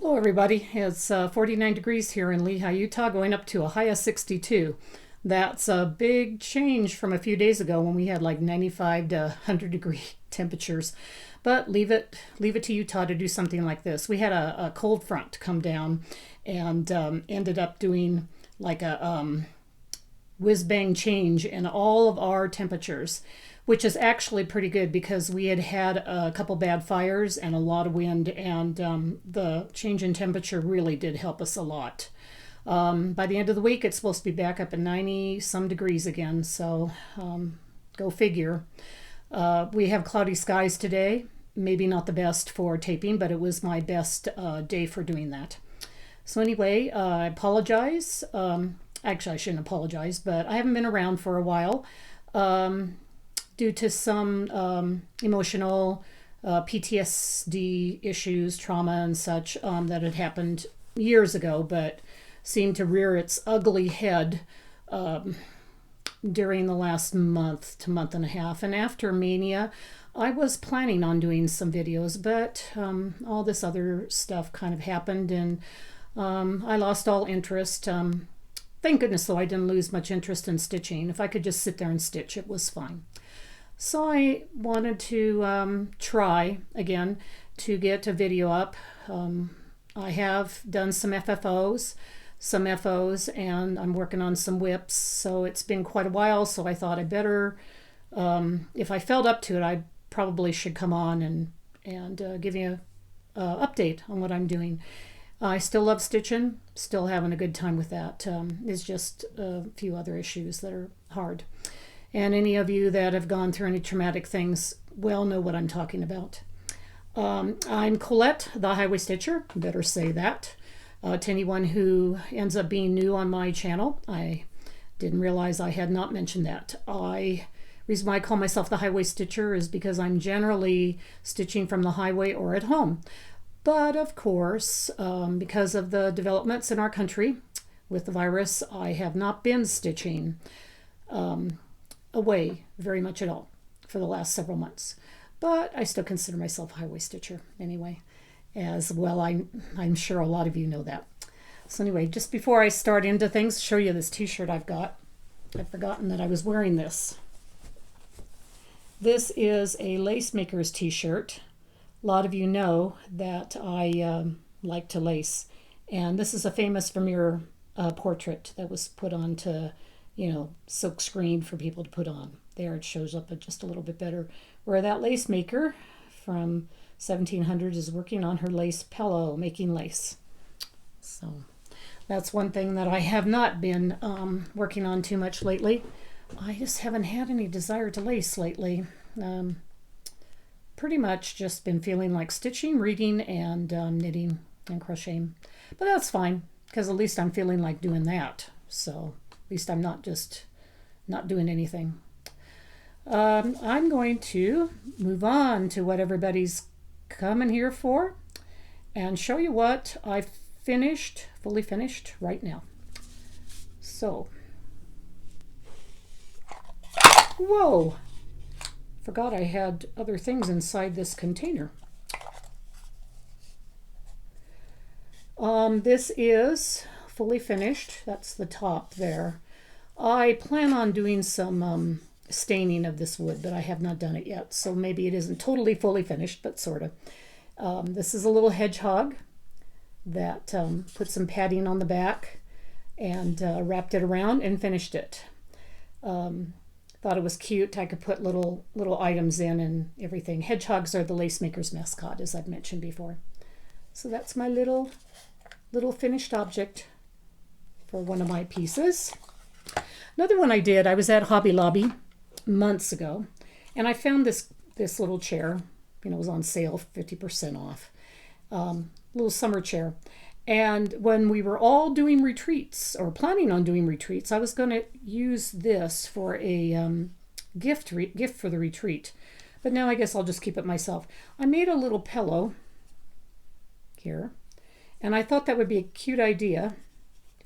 Hello everybody, it's 49 degrees here in Lehi, Utah, going up to a high of 62. That's a big change from a few days ago when we had like 95 to 100 degree temperatures. But leave it to Utah to do something like this. We had a cold front come down and ended up doing like a whiz-bang change in all of our temperatures, which is actually pretty good because we had a couple bad fires and a lot of wind, and the change in temperature really did help us a lot. By the end of the week, it's supposed to be back up at 90 some degrees again, so go figure. We have cloudy skies today. Maybe not the best for taping, but it was my best day for doing that. So anyway, I apologize. Actually, I shouldn't apologize, but I haven't been around for a while due to some emotional PTSD issues, trauma and such that had happened years ago, but seemed to rear its ugly head during the last month to month and a half. And after Maynia, I was planning on doing some videos, but all this other stuff kind of happened, and I lost all interest. Thank goodness, though, I didn't lose much interest in stitching. If I could just sit there and stitch, it was fine. So I wanted to try again to get a video up. I have done some FFOs, and I'm working on some whips. So it's been quite a while, so I thought I better, if I felt up to it, I probably should come on and give you an update on what I'm doing. I still love stitching, still having a good time with that. It's just a few other issues that are hard. And any of you that have gone through any traumatic things well know what I'm talking about. I'm Colette, the Highway Stitcher, better say that. To anyone who ends up being new on my channel, I didn't realize I had not mentioned that. Reason why I call myself the Highway Stitcher is because I'm generally stitching from the highway or at home. But of course, because of the developments in our country with the virus, I have not been stitching away very much at all for the last several months. But I still consider myself a highway stitcher anyway, as well. I'm sure a lot of you know that. So anyway, just before I start into things, show you this t-shirt I've got. I've forgotten that I was wearing this. This is a lace maker's t-shirt. A lot of you know that I like to lace, and this is a famous Vermeer portrait that was put on to, silk screen for people to put on. There it shows up just a little bit better, where that lace maker from 1700s is working on her lace pillow, making lace. So that's one thing that I have not been working on too much lately. I just haven't had any desire to lace lately. Pretty much just been feeling like stitching, reading, and knitting and crocheting. But that's fine, because at least I'm feeling like doing that. So at least I'm not just not doing anything. I'm going to move on to what everybody's coming here for and show you what I've finished, fully finished right now. So, whoa! Forgot I had other things inside this container. This is fully finished. That's the top there. I plan on doing some staining of this wood, but I have not done it yet. So maybe it isn't totally fully finished, but sort of. This is a little hedgehog that put some padding on the back and wrapped it around and finished it. Thought it was cute. I could put little items in and everything. Hedgehogs are the lace maker's mascot, as I've mentioned before. So that's my little finished object for one of my pieces. Another one I did, I was at Hobby Lobby months ago, and I found this little chair. It was on sale, 50% off. Little summer chair. And when we were all doing retreats, or planning on doing retreats, I was going to use this for a gift for the retreat. But now I guess I'll just keep it myself. I made a little pillow here, and I thought that would be a cute idea.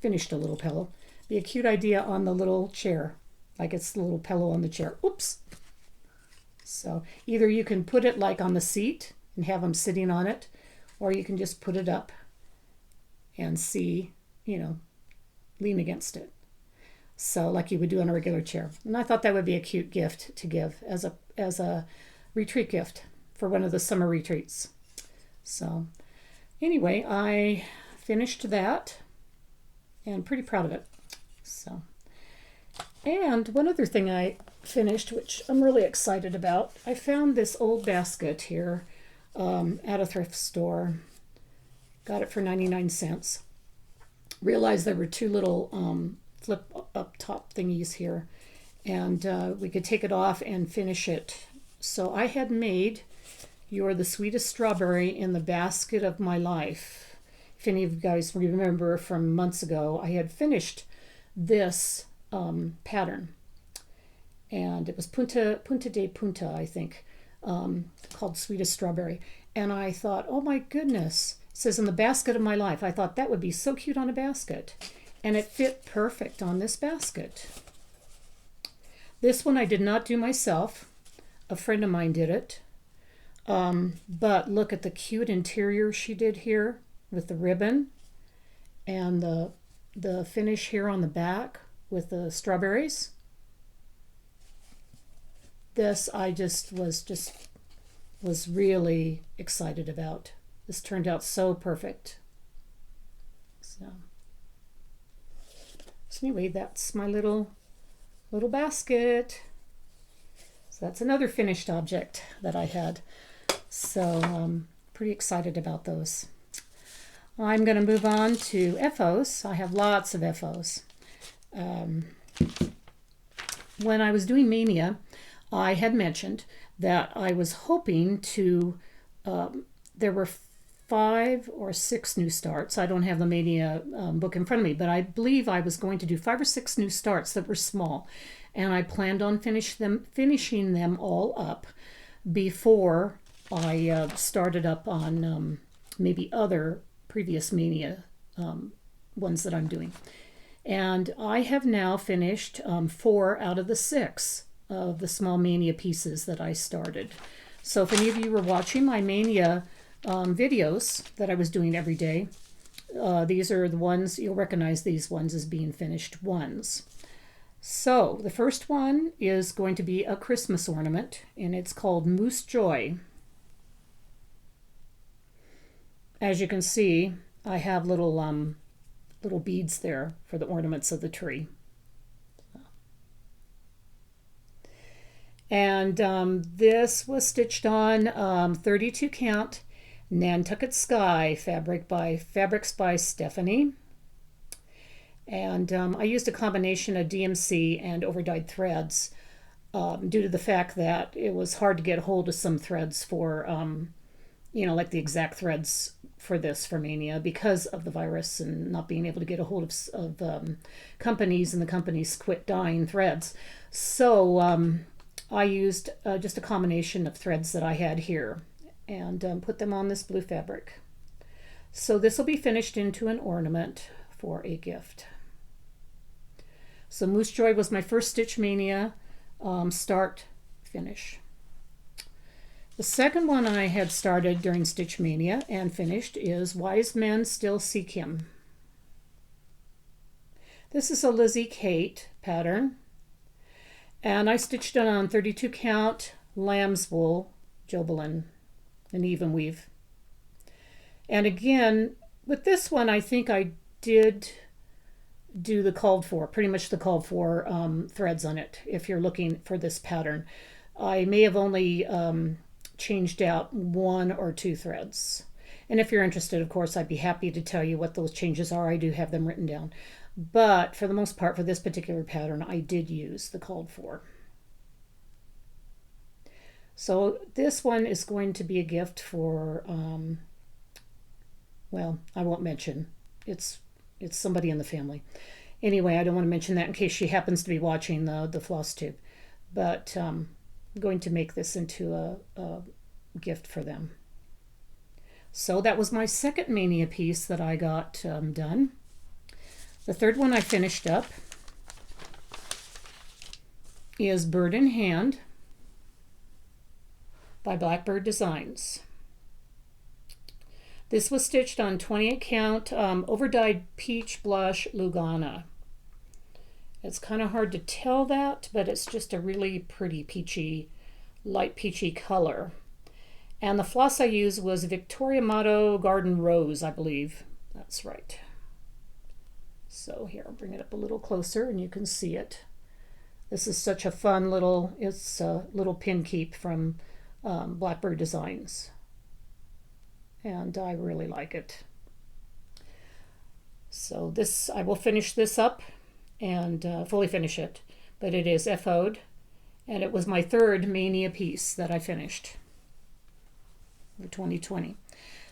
Finished a little pillow. Be a cute idea on the little chair, like it's the little pillow on the chair. Oops. So either you can put it like on the seat and have them sitting on it, or you can just put it up and see, lean against it. So like you would do on a regular chair. And I thought that would be a cute gift to give as a retreat gift for one of the summer retreats. So anyway, I finished that and pretty proud of it. So, and one other thing I finished, which I'm really excited about, I found this old basket here at a thrift store. Got it for 99 cents. Realized there were two little flip up top thingies here, and we could take it off and finish it. So I had made You're the Sweetest Strawberry in the Basket of My Life. If any of you guys remember from months ago, I had finished this pattern, and it was Punta de Punta, I think, called Sweetest Strawberry. And I thought, oh my goodness, it says in the basket of my life. I thought that would be so cute on a basket, and it fit perfect on this basket. This one I did not do myself. A friend of mine did it. But look at the cute interior she did here with the ribbon and the finish here on the back with the strawberries. This I was really excited about. This turned out so perfect. So anyway, that's my little basket. So that's another finished object that I had. So pretty excited about those. I'm going to move on to FFOs. I have lots of FFOs. When I was doing Maynia, I had mentioned that I was hoping to, there were 5 or 6 new starts. I don't have the Maynia book in front of me, but I believe I was going to do 5 or 6 new starts that were small. And I planned on finishing them all up before I started up on maybe other previous Maynia ones that I'm doing. And I have now finished 4 out of the 6 of the small Maynia pieces that I started. So if any of you were watching my Maynia videos that I was doing every day, these are the ones, you'll recognize these ones as being finished ones. So the first one is going to be a Christmas ornament, and it's called Moose Joy. As you can see, I have little beads there for the ornaments of the tree. And this was stitched on 32 count Nantucket Sky Fabrics by Stephanie. And I used a combination of DMC and overdyed threads due to the fact that it was hard to get a hold of some threads for, like the exact threads for this for Maynia because of the virus and not being able to get a hold of companies, and the companies quit dyeing threads. So I used just a combination of threads that I had here and put them on this blue fabric. So this will be finished into an ornament for a gift. So Moose Joy was my first Stitch Maynia start finish. The second one I had started during Stitch Maynia and finished is Wise Men Still Seek Him. This is a Lizzie Kate pattern, and I stitched it on 32 count lambswool Jobelin, an even weave. And again, with this one, I think I did do the pretty much the called for threads on it. If you're looking for this pattern, I may have only changed out 1 or 2 threads. And if you're interested, of course, I'd be happy to tell you what those changes are. I do have them written down. But for the most part, for this particular pattern, I did use the called for. So this one is going to be a gift for, well, I won't mention. It's somebody in the family. Anyway, I don't want to mention that in case she happens to be watching the floss tube. But I'm going to make this into a gift for them. So that was my second Maynia piece that I got done. The third one I finished up is Bird in Hand by Blackbird Designs. This was stitched on 28 count overdyed peach blush Lugana. It's kind of hard to tell that, but it's just a really pretty peachy, light peachy color. And the floss I used was Victorian Motto Garden Rose, I believe. That's right. So here, I'll bring it up a little closer and you can see it. This is such a fun little, it's a little pin keep from Blackbird Designs. And I really like it. So this, I will finish this up and fully finish it. But it is FFO'd, and it was my third Maynia piece that I finished for 2020.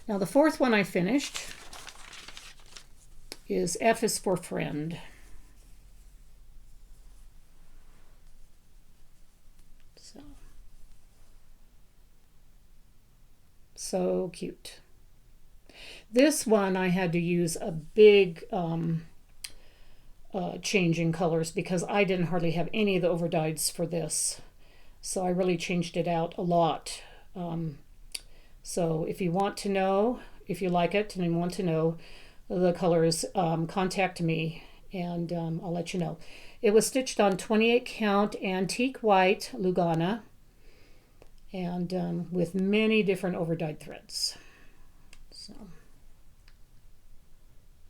Now the fourth one I finished is F is for Friend. So cute. This one I had to use a big change in colors because I didn't hardly have any of the overdyes for this. So I really changed it out a lot. So if you want to know, if you like it and you want to know the colors, contact me and I'll let you know. It was stitched on 28 count Antique White Lugana and with many different overdyed threads. So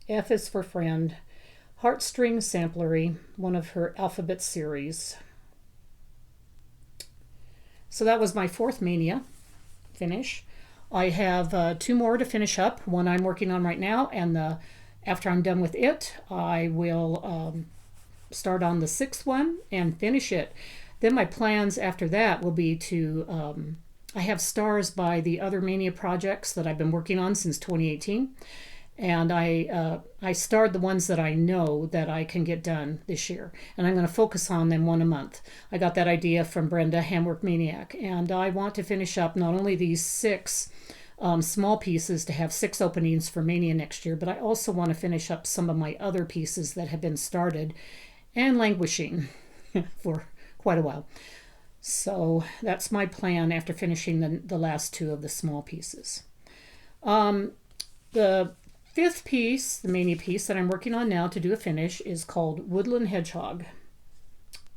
F is for Friend. Heartstring Samplery, one of her alphabet series. So that was my fourth Maynia finish. I have two more to finish up. One I'm working on right now, and after I'm done with it, I will start on the sixth one and finish it. Then my plans after that will be to, I have stars by the other Maynia projects that I've been working on since 2018. And I starred the ones that I know that I can get done this year. And I'm going to focus on them one a month. I got that idea from Brenda, Handwork Maniac. And I want to finish up not only these 6 small pieces to have 6 openings for Maynia next year, but I also want to finish up some of my other pieces that have been started and languishing for quite a while. So that's my plan after finishing the last 2 of the small pieces. The 5th piece, the Maynia piece that I'm working on now to do a finish, is called Woodland Hedgehog.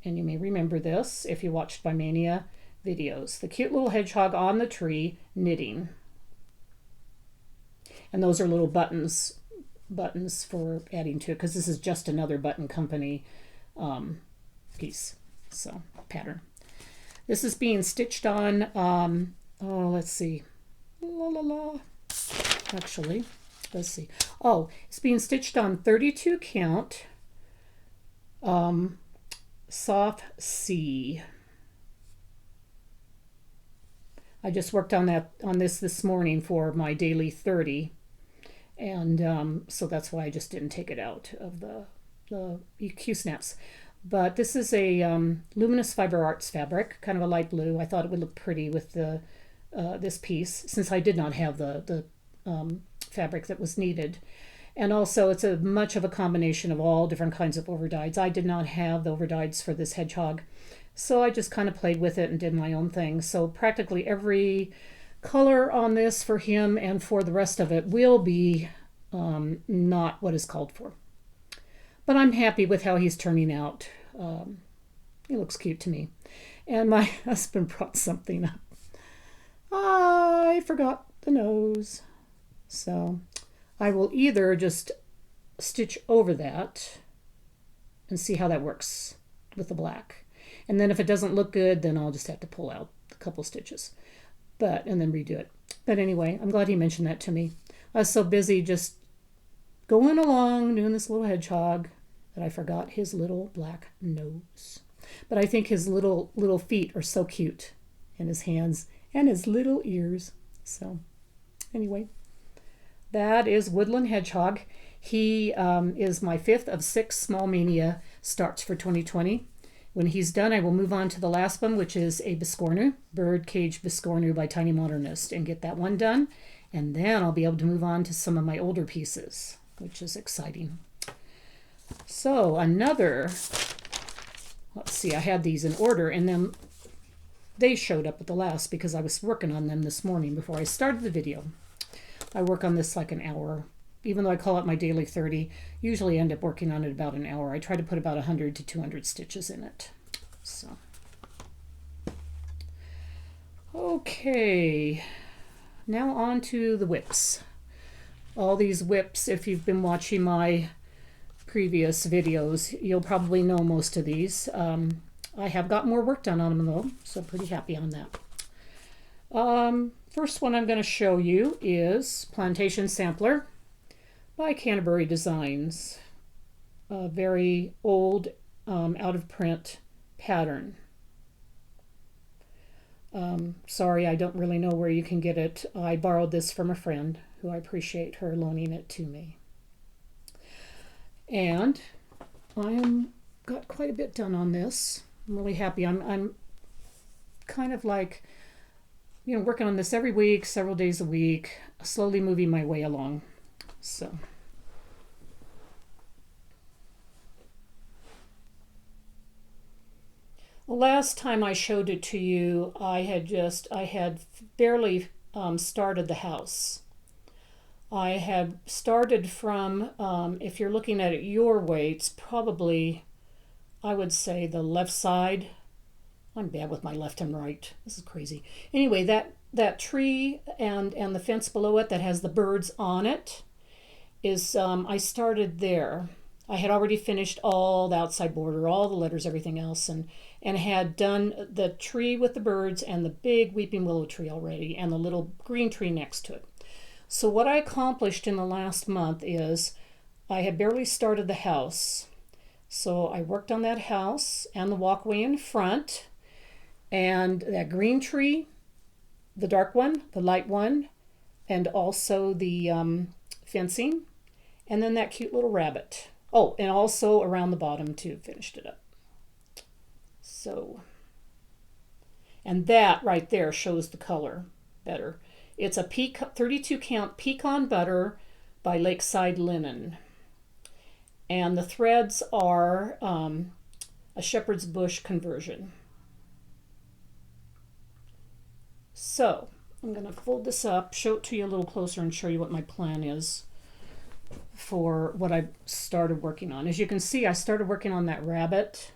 And you may remember this if you watched my Maynia videos. The cute little hedgehog on the tree knitting. And those are little buttons for adding to it, because this is just another Button Company piece, so pattern. This is being stitched on, oh, let's see, actually, let's see. Oh, it's being stitched on 32 count soft C. I just worked on this morning for my daily 30, and so that's why I just didn't take it out of the Q snaps. But this is a Luminous Fiber Arts fabric, kind of a light blue. I thought it would look pretty with the this piece, since I did not have the fabric that was needed. And also it's much of a combination of all different kinds of overdyes. I did not have the overdyes for this hedgehog, so I just kind of played with it and did my own thing. So practically every color on this for him and for the rest of it will be not what is called for. But I'm happy with how he's turning out. He looks cute to me. And my husband brought something up. I forgot the nose. So I will either just stitch over that and see how that works with the black. And then if it doesn't look good, then I'll just have to pull out a couple stitches. And then redo it. But anyway, I'm glad he mentioned that to me. I was so busy just going along doing this little hedgehog that I forgot his little black nose. But I think his little feet are so cute, and his hands and his little ears. So anyway, that is Woodland Hedgehog. He is my 5th of 6 small Maynia starts for 2020. When he's done, I will move on to the last one, which is a Biscornu, Birdcage Biscornu by Tiny Modernist, and get that one done. And then I'll be able to move on to some of my older pieces, which is exciting. So another, let's see, I had these in order, and then they showed up at the last because I was working on them this morning before I started the video. I work on this like an hour. Even though I call it my daily 30, usually end up working on it about an hour. I try to put about 100 to 200 stitches in it. So, okay, now on to the whips. All these whips, if you've been watching my previous videos, you'll probably know most of these. I have got more work done on them though, so I'm pretty happy on that. First one I'm going to show you is Plantation Sampler by Canterbury Designs. A very old, out of print pattern. Sorry, I don't really know where you can get it. I borrowed this from a friend who I appreciate her loaning it to me. And got quite a bit done on this. I'm really happy. I'm kind of like, working on this every week, several days a week, slowly moving my way along. So. The last time I showed it to you, I had barely started the house. I had started from, if you're looking at it your way, it's probably, I would say, the left side. I'm bad with my left and right. This is crazy. Anyway, that tree and the fence below it that has the birds on it is, I started there. I had already finished all the outside border, all the letters, everything else, and had done the tree with the birds and the big weeping willow tree already and the little green tree next to it. So what I accomplished in the last month is I had barely started the house. So I worked on that house and the walkway in front and that green tree, the dark one, the light one, and also the fencing, and then that cute little rabbit. Oh, and also around the bottom too, finished it up. So, and that right there shows the color better. It's a 32 count pecan butter by Lakeside Linen. And the threads are a shepherd's bush conversion. So, I'm going to fold this up, show it to you a little closer and show you what my plan is for what I started working on. As you can see, I started working on that rabbit.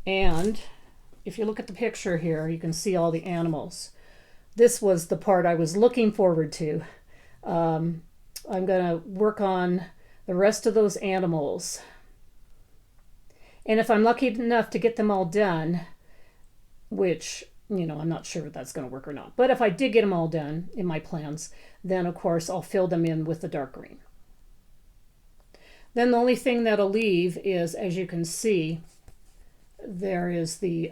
And if you look at the picture here, you can see all the animals. This was the part I was looking forward to. I'm going to work on the rest of those animals. And if I'm lucky enough to get them all done, which, I'm not sure if that's going to work or not. But if I did get them all done in my plans, then of course I'll fill them in with the dark green. Then the only thing that'll leave is, as you can see, there is the,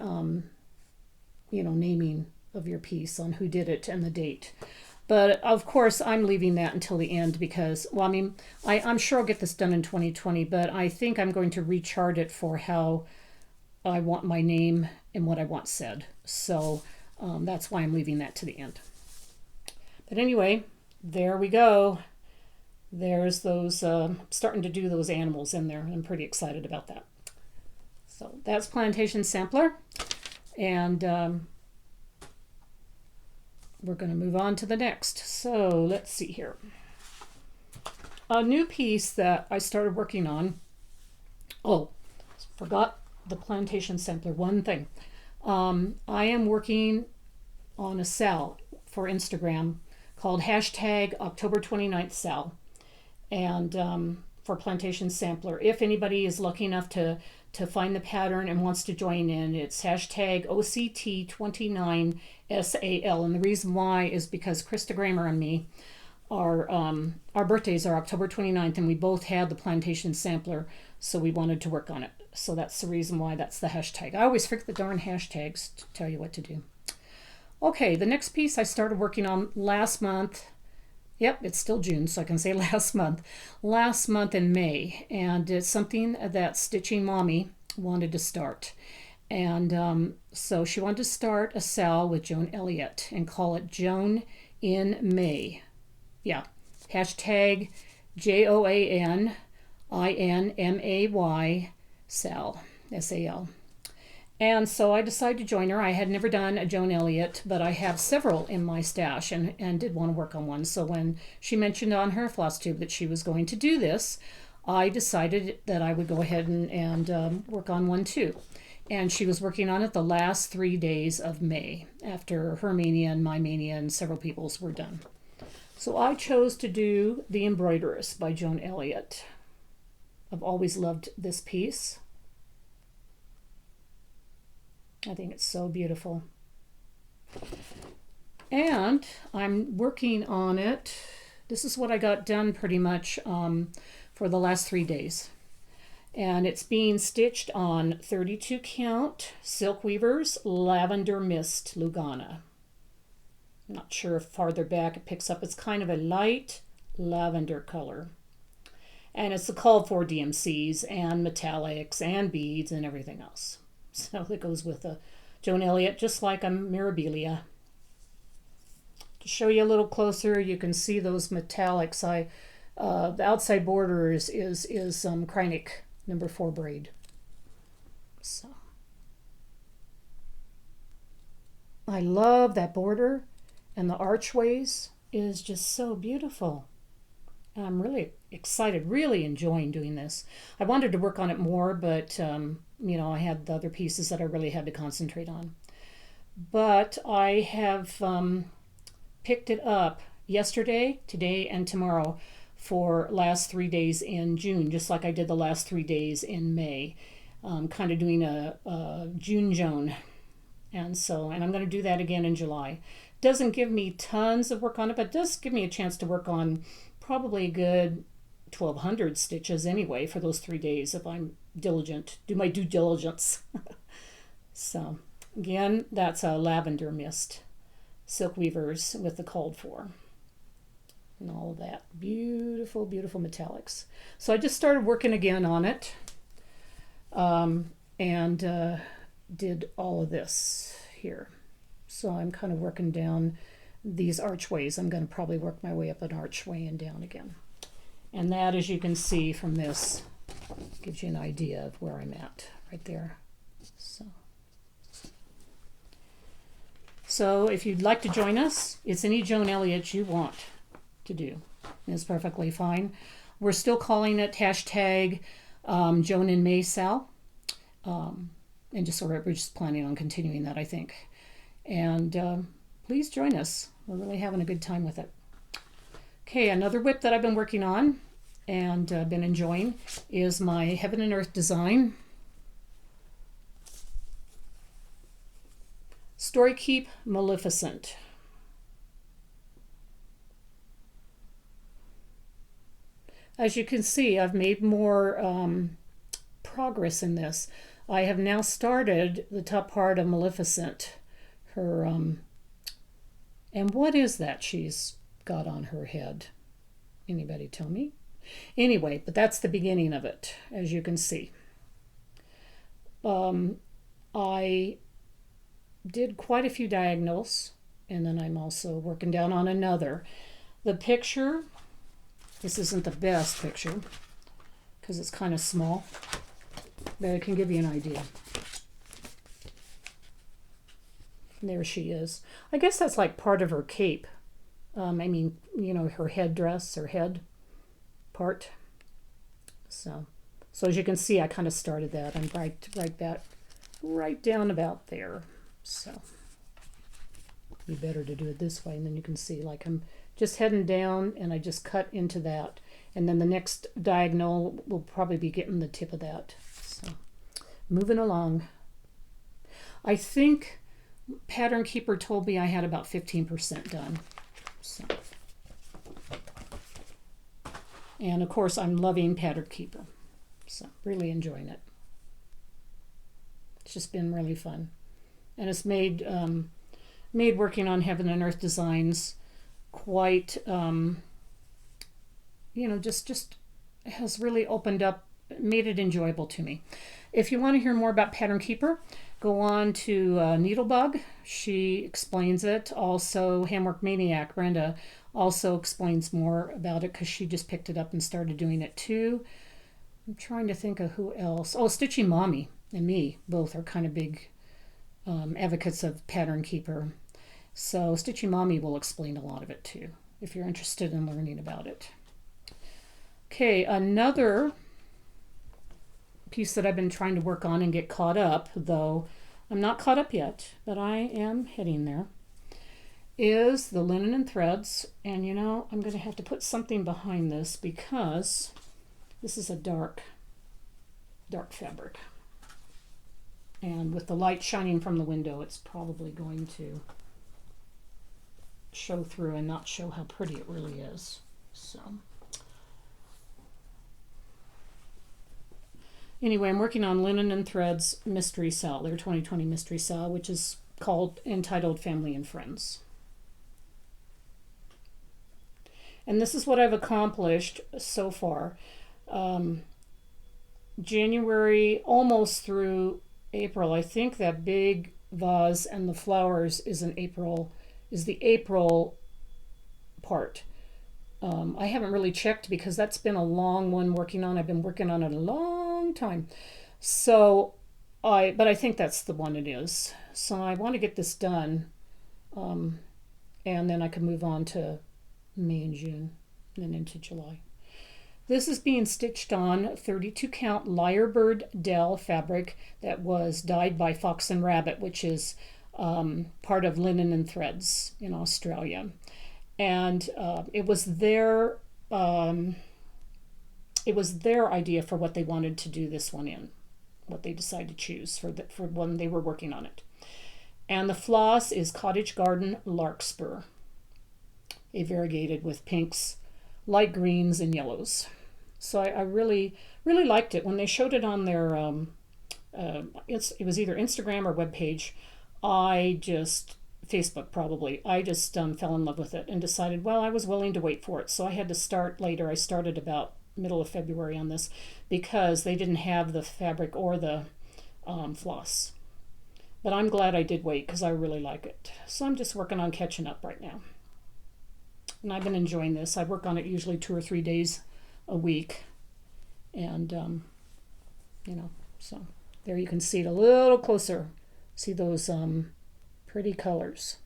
naming of your piece on who did it and the date. But of course, I'm leaving that until the end because, I'm sure I'll get this done in 2020, but I think I'm going to rechart it for how I want my name and what I want said. So that's why I'm leaving that to the end. But anyway, there we go. There's those, starting to do those animals in there. I'm pretty excited about that. So that's Plantation Sampler. And we're going to move on to the next. So let's see here. A new piece that I started working on. Oh, forgot the Plantation Sampler. One thing. I am working on a sale for Instagram called hashtag October 29th sale. And for Plantation Sampler. If anybody is lucky enough to find the pattern and wants to join in, it's hashtag OCT29SAL. And the reason why is because Krista Kramer and me, our birthdays are October 29th, and we both had the Plantation Sampler, so we wanted to work on it. So that's the reason why that's the hashtag. I always forget the darn hashtags to tell you what to do. Okay, the next piece I started working on last month. Yep, it's still June, so I can say last month. Last month in May, and it's something that Stitching Mommy wanted to start. And so she wanted to start a sale with Joan Elliott and call it Joan in May. Yeah, hashtag JOANINMAY SAL, S-A-L. And so I decided to join her. I had never done a Joan Elliott, but I have several in my stash and did want to work on one. So when she mentioned on her floss tube that she was going to do this, I decided that I would go ahead and work on one too. And she was working on it the last 3 days of May after her Maynia and my Maynia and several people's were done. So I chose to do The Embroiderers by Joan Elliott. I've always loved this piece. I think it's so beautiful. And I'm working on it. This is what I got done pretty much for the last 3 days. And it's being stitched on 32 count Silk Weavers Lavender Mist Lugana. I'm not sure if farther back it picks up. It's kind of a light lavender color. And it's the called for DMCs and metallics and beads and everything else. So that goes with a Joan Elliott, just like a Mirabilia. To show you a little closer, you can see those metallics. The outside border is Kreinik number 4 braid. So I love that border, and the archways is just so beautiful. I'm really excited, really enjoying doing this. I wanted to work on it more, but I had the other pieces that I really had to concentrate on. But I have picked it up yesterday, today, and tomorrow for last 3 days in June, just like I did the last 3 days in May. Kind of doing a June Joan. And I'm going to do that again in July. Doesn't give me tons of work on it, but does give me a chance to work on probably a good 1,200 stitches anyway for those 3 days if I'm diligent, do my due diligence. So again, that's a Lavender Mist Silk Weavers with the called for and all of that. Beautiful, beautiful metallics. So I just started working again on it and did all of this here. So I'm kind of working down these archways. I'm going to probably work my way up an archway and down again. And that, as you can see from this, gives you an idea of where I'm at right there. So if you'd like to join us, it's any Joan Elliott you want to do. It's perfectly fine. We're still calling it hashtag Joan and May Sal. And just sort of, we're just planning on continuing that, I think. And please join us. We're really having a good time with it. Okay, another whip that I've been working on and been enjoying is my Heaven and Earth design. Story Keep Maleficent. As you can see, I've made more progress in this. I have now started the top part of Maleficent. Her, and what is that she's got on her head? Anybody tell me? Anyway, but that's the beginning of it, as you can see. I did quite a few diagonals, and then I'm also working down on another. The picture, this isn't the best picture, because it's kind of small, but it can give you an idea. There she is. I guess that's like part of her cape. I mean, you know, her headdress, her head part. So as you can see, I kind of started that. I'm right down about there. So be better to do it this way, and then you can see, like, I'm just heading down, and I just cut into that, and then the next diagonal will probably be getting the tip of that. So moving along. I think Pattern Keeper told me I had about 15% done. So, and of course, I'm loving Pattern Keeper. So really enjoying it. It's just been really fun. And it's made working on Heaven and Earth designs quite, you know, just has really opened up, made it enjoyable to me. If you want to hear more about Pattern Keeper, go on to Needlebug. She explains it. Also, Handwork Maniac, Brenda, also explains more about it because she just picked it up and started doing it too. I'm trying to think of who else. Oh, Stitchy Mommy. and me both are kind of big advocates of Pattern Keeper. So Stitchy Mommy will explain a lot of it too, if you're interested in learning about it. Okay, another piece that I've been trying to work on and get caught up, though I'm not caught up yet, but I am heading there, is the linen and threads. And you know, I'm going to have to put something behind this because this is a dark fabric. And with the light shining from the window, it's probably going to show through and not show how pretty it really is. So anyway, I'm working on Linen and Threads Mystery Sal, their 2020 Mystery Sal, which is entitled Family and Friends. And this is what I've accomplished so far. January almost through April. I think that big vase and the flowers is the April part. I haven't really checked because that's been a long one working on. I've been working on it a long time. So but I think that's the one it is. So I want to get this done. And then I can move on to May and June, and then into July. This is being stitched on 32 count Lyrebird Dell fabric that was dyed by Fox and Rabbit, which is part of Linen and Threads in Australia. And it was their idea for what they wanted to do this one in, what they decided to choose for when they were working on it. And the floss is Cottage Garden Larkspur, a variegated with pinks, light greens, and yellows. So I really, really liked it. When they showed it on their, it was either Instagram or webpage, Facebook probably, I just fell in love with it and decided, well, I was willing to wait for it. So I had to start later. I started about middle of February on this because they didn't have the fabric or the floss. But I'm glad I did wait because I really like it. So I'm just working on catching up right now. And I've been enjoying this. I work on it usually 2 or 3 days a week. And, so there you can see it a little closer. See those pretty colors.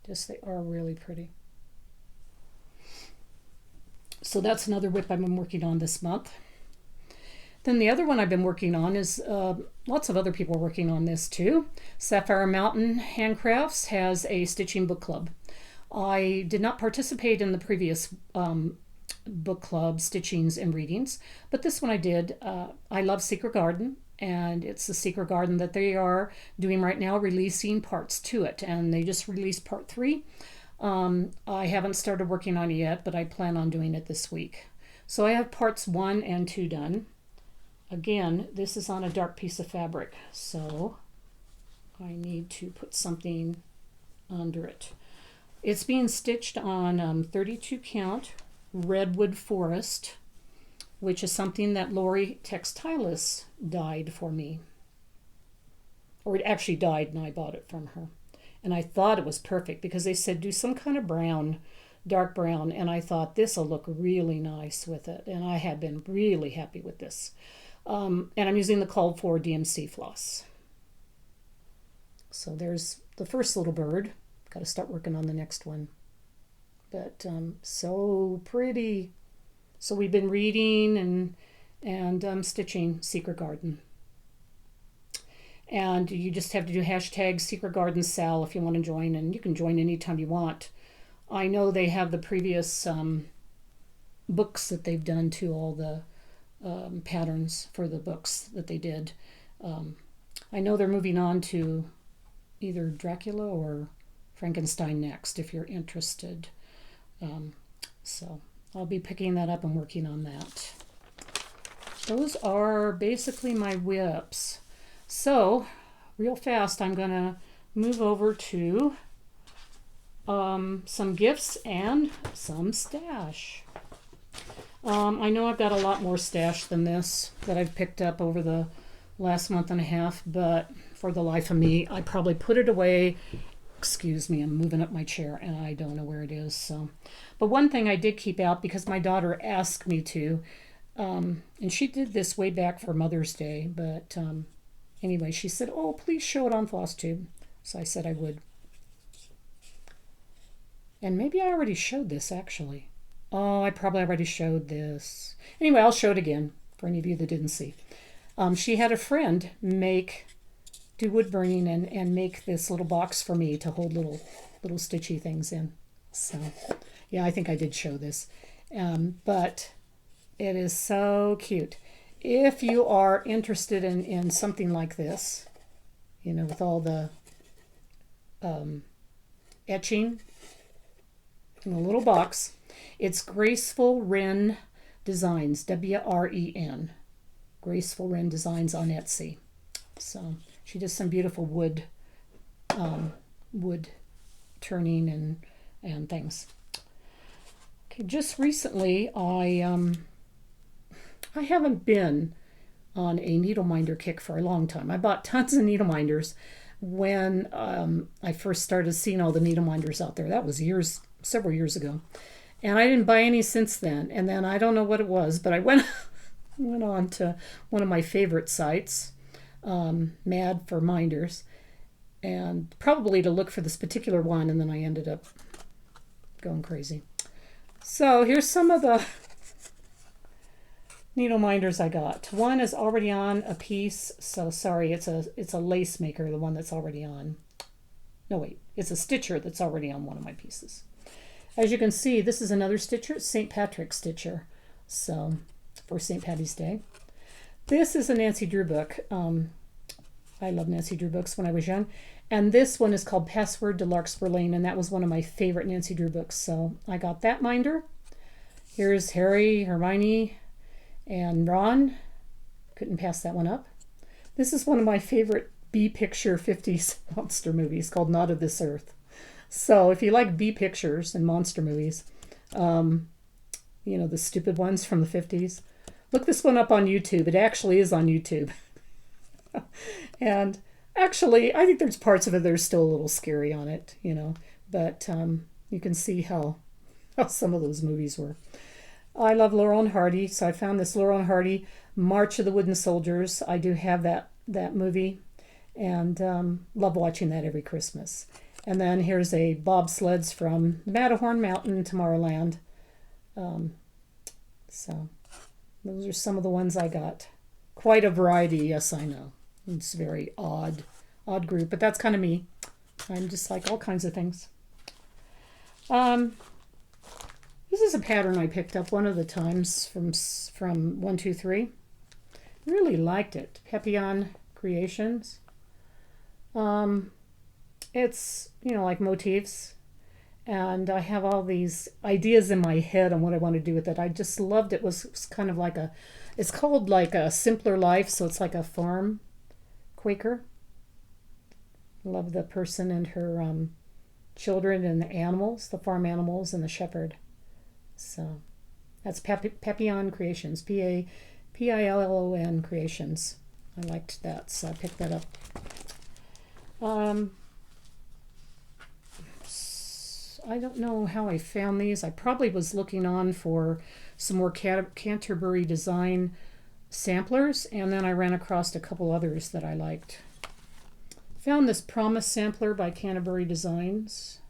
Just they are really pretty. So that's another whip I've been working on this month. Then the other one I've been working on is, lots of other people are working on this too. Sapphire Mountain Handcrafts has a stitching book club. I did not participate in the previous book club stitchings and readings, but this one I did. I love Secret Garden, and it's the Secret Garden that they are doing right now, releasing parts to it, and they just released part 3. I haven't started working on it yet, but I plan on doing it this week. So I have parts 1 and 2 done. Again, this is on a dark piece of fabric, so I need to put something under it. It's being stitched on 32 count Redwood Forest, which is something that Lori Textilis dyed for me. Or it actually dyed and I bought it from her. And I thought it was perfect because they said do some kind of brown, dark brown, and I thought this will look really nice with it. And I have been really happy with this. And I'm using the called for DMC floss. So there's the first little bird. Got to start working on the next one. But so pretty. So we've been reading and stitching Secret Garden. And you just have to do hashtag Secret Garden Sal if you want to join, and you can join anytime you want. I know they have the previous books that they've done to all the patterns for the books that they did. I know they're moving on to either Dracula or Frankenstein next, if you're interested. So I'll be picking that up and working on that. Those are basically my whips. So real fast, I'm gonna move over to some gifts and some stash. I know I've got a lot more stash than this that I've picked up over the last month and a half, but for the life of me, I probably put it away. Excuse me, I'm moving up my chair and I don't know where it is. So, but one thing I did keep out because my daughter asked me to, And she did this way back for Mother's Day, but anyway, she said, oh, please show it on Floss Tube. So I said I would. And maybe I already showed this, actually. Oh, I probably already showed this. Anyway, I'll show it again for any of you that didn't see. She had a friend do wood burning and make this little box for me to hold little stitchy things in. So, yeah, I think I did show this. But it is so cute. If you are interested in something like this, you know, with all the etching in a little box, it's Graceful Rin Designs, W-R-E-N. Graceful Rin Designs on Etsy. So she does some beautiful wood turning and things. Okay, just recently I haven't been on a needle minder kick for a long time. I bought tons of needle minders when I first started seeing all the needle minders out there. That was several years ago. And I didn't buy any since then. And then I don't know what it was, but I went on to one of my favorite sites, Mad for Minders, and probably to look for this particular one, and then I ended up going crazy. So here's some of the needle minders I got. One is already on a piece, so sorry, it's a lace maker, the one that's already on. No, wait, it's a stitcher that's already on one of my pieces. As you can see, this is another stitcher, St. Patrick's stitcher, so for St. Patty's Day. This is a Nancy Drew book. I love Nancy Drew books when I was young. And this one is called Password to Larkspur Lane, and that was one of my favorite Nancy Drew books, so I got that minder. Here's Harry, Hermione, and Ron. Couldn't pass that one up. This is one of my favorite B-picture 50s monster movies called Not of This Earth. So if you like B-pictures and monster movies, you know, the stupid ones from the 50s, look this one up on YouTube. It actually is on YouTube. And actually, I think there's parts of it that are still a little scary on it, you know, but you can see how some of those movies were. I love Laurel and Hardy, so I found this Laurel and Hardy March of the Wooden Soldiers. I do have that movie, and love watching that every Christmas. And then here's a bobsleds from the Matterhorn Mountain, Tomorrowland. So those are some of the ones I got. Quite a variety, yes, I know. It's a very odd group, but that's kind of me. I'm just like all kinds of things. This is a pattern I picked up one of the times from 123. Really liked it. Peppy Creations. It's, you know, like motifs, and I have all these ideas in my head on what I want to do with it. I just loved it. It was kind of like it's called like a simpler life, so it's like a farm Quaker. Love the person and her children and the animals, the farm animals and the shepherd. So that's Peppy Creations, P-I-L-L-O-N Creations. I liked that, so I picked that up. I don't know how I found these. I probably was looking on for some more Canterbury Design samplers, and then I ran across a couple others that I liked. Found this Promise sampler by Canterbury Designs.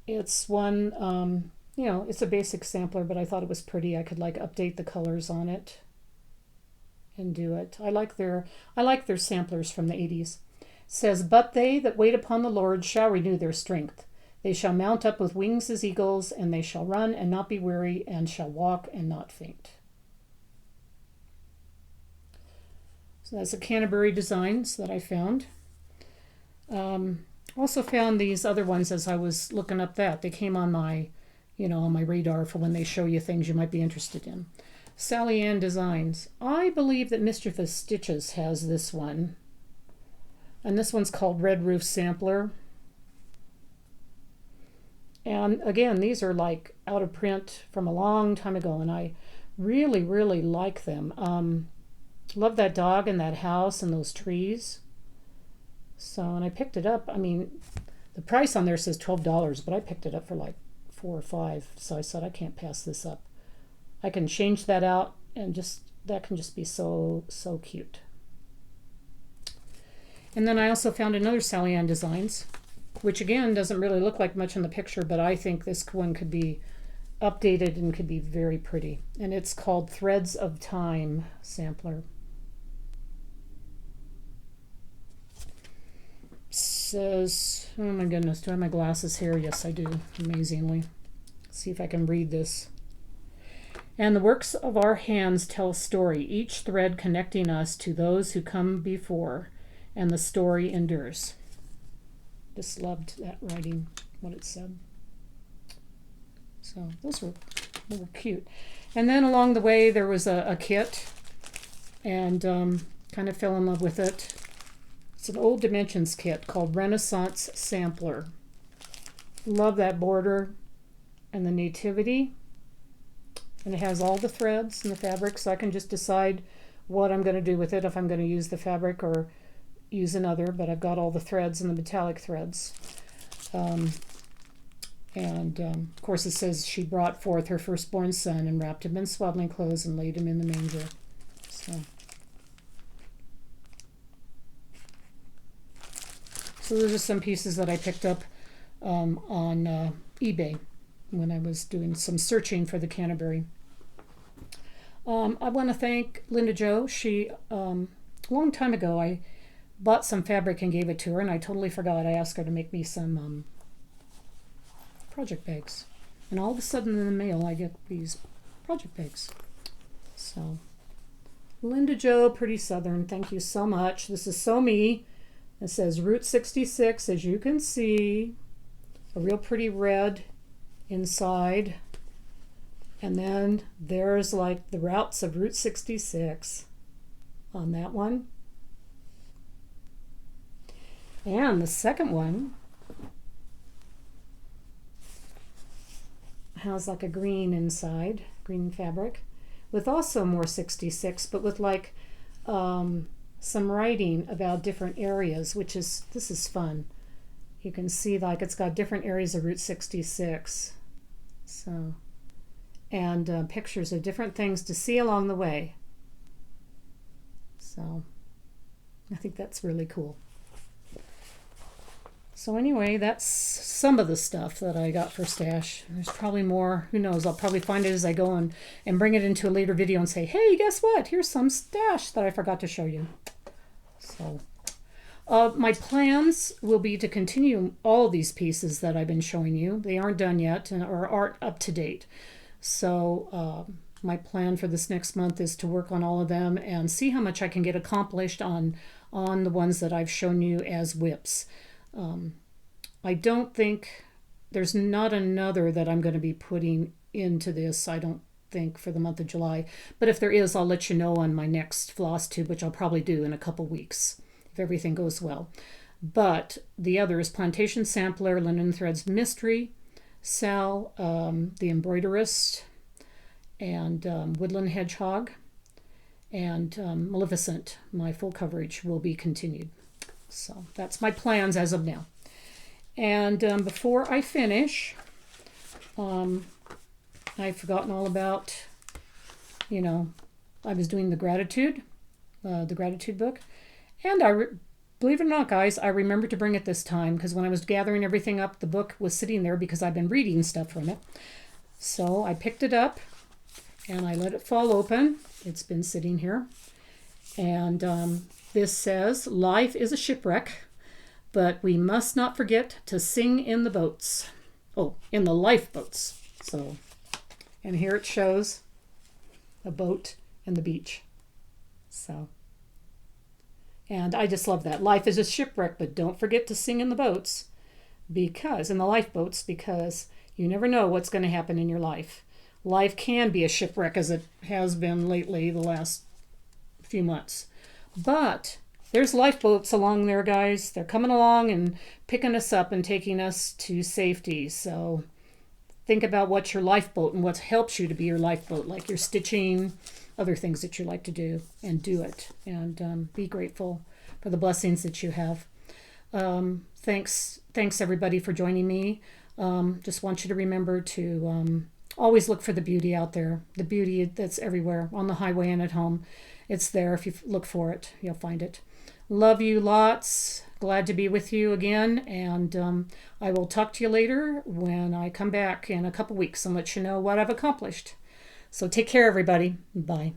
It's one, you know, it's a basic sampler, but I thought it was pretty. I could like update the colors on it and do it. I like their samplers from the 80s. It says, "But they that wait upon the Lord shall renew their strength. They shall mount up with wings as eagles, and they shall run and not be weary, and shall walk and not faint." So that's a Canterbury Designs that I found. Also found these other ones as I was looking up that. They came on my, you know, on my radar for when they show you things you might be interested in. Sally Ann Designs. I believe that Mischievous Stitches has this one. And this one's called Red Roof Sampler. And again, these are like out of print from a long time ago, and I really, really like them. Love that dog and that house and those trees. So, and I picked it up. I mean, the price on there says $12, but I picked it up for like 4 or 5. So I said, I can't pass this up. I can change that out, and that can just be so cute. And then I also found another Sally Ann Designs, which again doesn't really look like much in the picture, but I think this one could be updated and could be very pretty. And it's called Threads of Time Sampler. Says, oh my goodness, do I have my glasses here? Yes, I do, amazingly. Let's see if I can read this. And the works of our hands tell a story, each thread connecting us to those who come before, and the story endures. Just loved that writing, what it said. So those were cute. And then along the way there was a kit, and kind of fell in love with it. It's an old dimensions kit called Renaissance Sampler. Love that border and the nativity. And it has all the threads and the fabric, so I can just decide what I'm going to do with it, if I'm going to use the fabric or use another, but I've got all the threads and the metallic threads. Of course it says she brought forth her firstborn son and wrapped him in swaddling clothes and laid him in the manger. So those are some pieces that I picked up on eBay when I was doing some searching for the Canterbury. I want to thank Linda Jo. She, a long time ago, I bought some fabric and gave it to her, and I totally forgot. I asked her to make me some project bags. And all of a sudden in the mail, I get these project bags. So, Linda Jo, Pretty Southern, thank you so much. This is so me. It says Route 66, as you can see. A real pretty red inside. And then there's like the routes of Route 66 on that one. And the second one has like a green inside, green fabric, with also more 66, but with like some writing about different areas, this is fun. You can see like it's got different areas of Route 66. So, and pictures of different things to see along the way. So, I think that's really cool. So anyway, that's some of the stuff that I got for stash. There's probably more. Who knows? I'll probably find it as I go and bring it into a later video and say, hey, guess what? Here's some stash that I forgot to show you. So my plans will be to continue all these pieces that I've been showing you. They aren't done yet or aren't up to date. So my plan for this next month is to work on all of them and see how much I can get accomplished on the ones that I've shown you as whips. I don't think there's not another that I'm going to be putting into this, I don't think, for the month of July. But if there is, I'll let you know on my next floss tube, which I'll probably do in a couple weeks if everything goes well. But the other is Plantation Sampler, Linen Threads Mystery, Sal, the Embroiderers, and Woodland Hedgehog, and Maleficent. My full coverage will be continued. So that's my plans as of now. And before I finish, I've forgotten all about, I was doing the gratitude book. And believe it or not, guys, I remembered to bring it this time because when I was gathering everything up, the book was sitting there because I've been reading stuff from it. So I picked it up and I let it fall open. It's been sitting here. And this says, life is a shipwreck, but we must not forget to sing in the boats. Oh, in the lifeboats. So, and here it shows a boat and the beach. So, and I just love that. Life is a shipwreck, but don't forget to sing in the boats, in the lifeboats, because you never know what's going to happen in your life. Life can be a shipwreck, as it has been lately, the last few months. But there's lifeboats along there, guys. They're coming along and picking us up and taking us to safety. So think about what's your lifeboat and what helps you to be your lifeboat, like your stitching, other things that you like to do, and do it. And be grateful for the blessings that you have. Thanks everybody for joining me. Just want you to remember to always look for the beauty out there, the beauty that's everywhere, on the highway and at home. It's there. If you look for it, you'll find it. Love you lots. Glad to be with you again. And I will talk to you later when I come back in a couple weeks and let you know what I've accomplished. So take care, everybody. Bye.